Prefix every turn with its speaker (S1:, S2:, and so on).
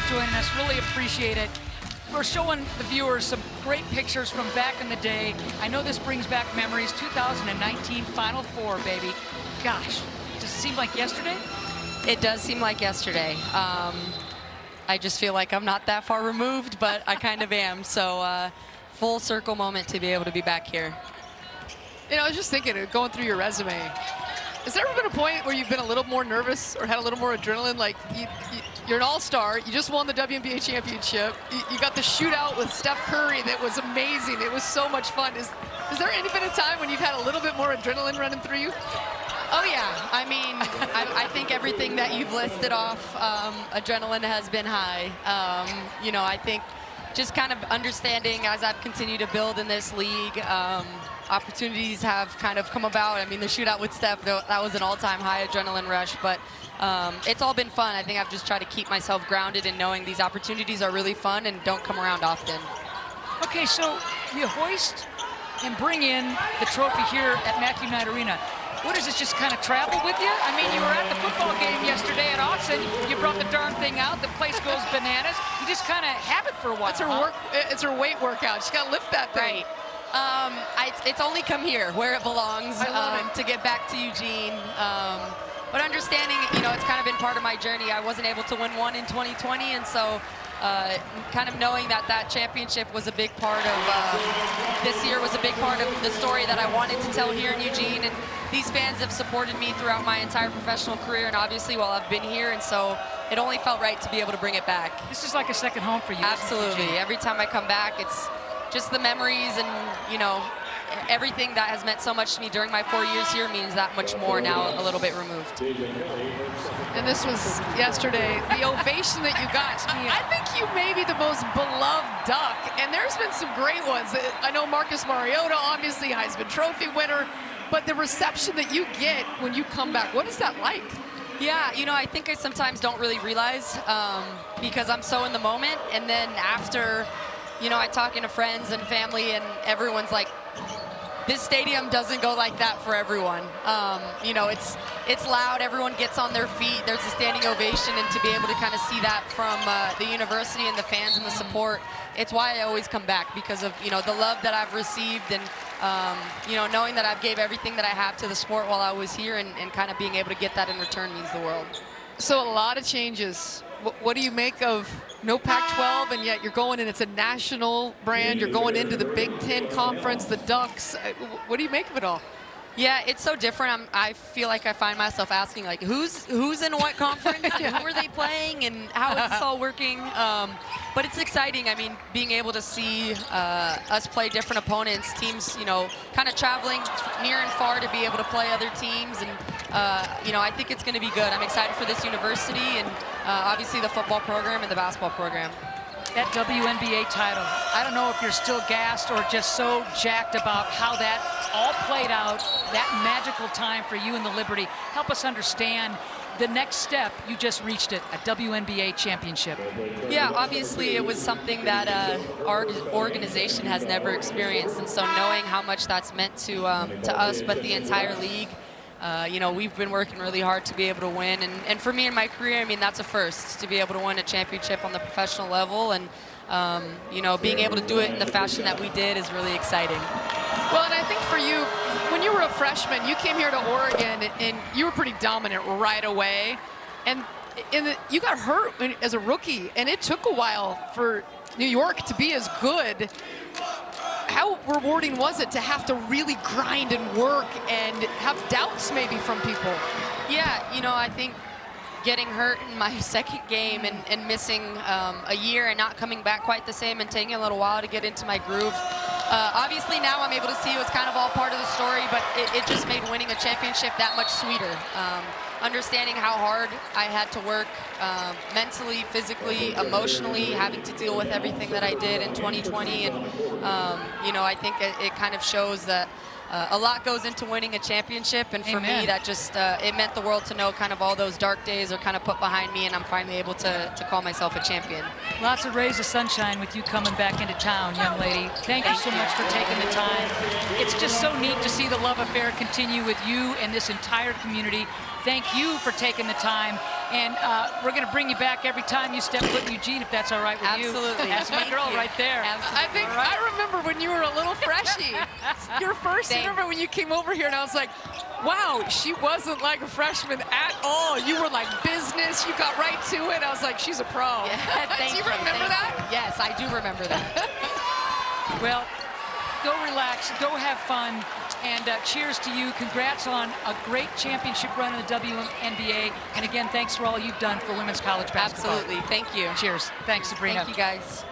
S1: joining us. Really appreciate it. We're showing the viewers some great pictures from back in the day. I know this brings back memories. 2019 Final Four, baby. Gosh, does it seem like yesterday?
S2: It does seem like yesterday. I just feel like I'm not that far removed, but I kind of am. So full circle moment to be able to be back here.
S3: You know, I was just thinking, going through your resume, has there ever been a point where you've been a little more nervous or had a little more adrenaline? Like, you're an all-star. You just won the WNBA championship. You got the shootout with Steph Curry that was amazing. It was so much fun. Is there any been a time when you've had a little bit more adrenaline running through you?
S2: Oh, yeah. I mean, I think everything that you've listed off, adrenaline has been high. You know, I think just kind of understanding as I've continued to build in this league, opportunities have kind of come about. I mean, the shootout with Steph, that was an all-time high adrenaline rush, but it's all been fun. I think I've just tried to keep myself grounded in knowing these opportunities are really fun and don't come around often.
S1: Okay, so you hoist and bring in the trophy here at Matthew Knight Arena. What is this, just kind of travel with you? I mean, you were at the football game yesterday at Austin. You brought the darn thing out. The place goes bananas. You just kind of have it for a while.
S3: It's her weight workout. She's got to lift that thing.
S2: Right. It's only come here where it belongs to get back to Eugene. But understanding, you know, it's kind of been part of my journey. I wasn't able to win one in 2020, and so kind of knowing that championship was a big part of this year, was a big part of the story that I wanted to tell here in Eugene. And these fans have supported me throughout my entire professional career, and obviously while I've been here, and so it only felt right to be able to bring it back.
S1: This is like a second home for you.
S2: Absolutely. Every time I come back, it's just the memories and, you know, everything that has meant so much to me during my 4 years here means that much more now, a little bit removed.
S3: And this was yesterday, the ovation that you got. I think you may be the most beloved Duck, and there's been some great ones. I know Marcus Mariota, obviously Heisman Trophy winner, but the reception that you get when you come back, what is that like?
S2: Yeah, you know, I think I sometimes don't really realize because I'm so in the moment, and then after, you know, I talking to friends and family, and everyone's like, this stadium doesn't go like that for everyone. You know, it's loud, everyone gets on their feet, there's a standing ovation, and to be able to kind of see that from the university and the fans and the support, it's why I always come back, because of, you know, the love that I've received, and you know, knowing that I've gave everything that I have to the sport while I was here, and kind of being able to get that in return means the world.
S3: So a lot of changes. What do you make of no Pac-12, and yet you're going, and it's a national brand, you're going into the Big Ten Conference, the Ducks. What do you make of it all?
S2: Yeah, it's so different. I feel like I find myself asking, like, who's in what conference, and who are they playing, and how is this all working? But it's exciting. I mean, being able to see us play different opponents, teams, you know, kind of traveling near and far to be able to play other teams, and you know, I think it's going to be good. I'm excited for this university, and obviously the football program and the basketball program.
S1: That WNBA title, I don't know if you're still gassed or just so jacked about how that all played out, that magical time for you and the Liberty. Help us understand the next step. You just reached it, a WNBA championship.
S2: Yeah, obviously it was something that our organization has never experienced, and so knowing how much that's meant to us, but the entire league, you know, we've been working really hard to be able to win, and for me in my career, I mean, that's a first, to be able to win a championship on the professional level, and you know, being able to do it in the fashion that we did is really exciting.
S3: Well, and I think for you, when you were a freshman, you came here to Oregon, and you were pretty dominant right away, and you got hurt as a rookie, and it took a while for New York to be as good. How rewarding was it to have to really grind and work and have doubts maybe from people?
S2: Yeah, you know, I think getting hurt in my second game and missing a year and not coming back quite the same and taking a little while to get into my groove. Obviously now I'm able to see it was kind of all part of the story, but it just made winning a championship that much sweeter. Understanding how hard I had to work mentally, physically, emotionally, having to deal with everything that I did in 2020. And, you know, I think it kind of shows that a lot goes into winning a championship. And for me, that just, it meant the world to know kind of all those dark days are kind of put behind me, and I'm finally able to call myself a champion.
S1: Lots of rays of sunshine with you coming back into town, young lady. Thank you so much for taking the time. It's just so neat to see the love affair continue with you and this entire community. Thank you for taking the time. And we're going to bring you back every time you step foot in Eugene, if that's all right with you.
S2: Absolutely.
S1: That's my
S2: Thank
S1: girl
S2: you.
S1: right there.
S2: Absolutely.
S3: I think I remember when you were a little freshy. Your first
S2: Same.
S3: interview when you came over here, and I was like, wow, she wasn't like a freshman at all. You were like business. You got right to it. I was like, she's a pro.
S2: Yeah, thank
S3: Do you remember
S2: thank
S3: that?
S2: you. Yes, I do remember that.
S1: Well, go relax, go have fun, and cheers to you. Congrats on a great championship run in the WNBA. And again, thanks for all you've done for women's college basketball.
S2: Absolutely. Thank you.
S1: Cheers. Thanks, Sabrina.
S2: Thank you, guys.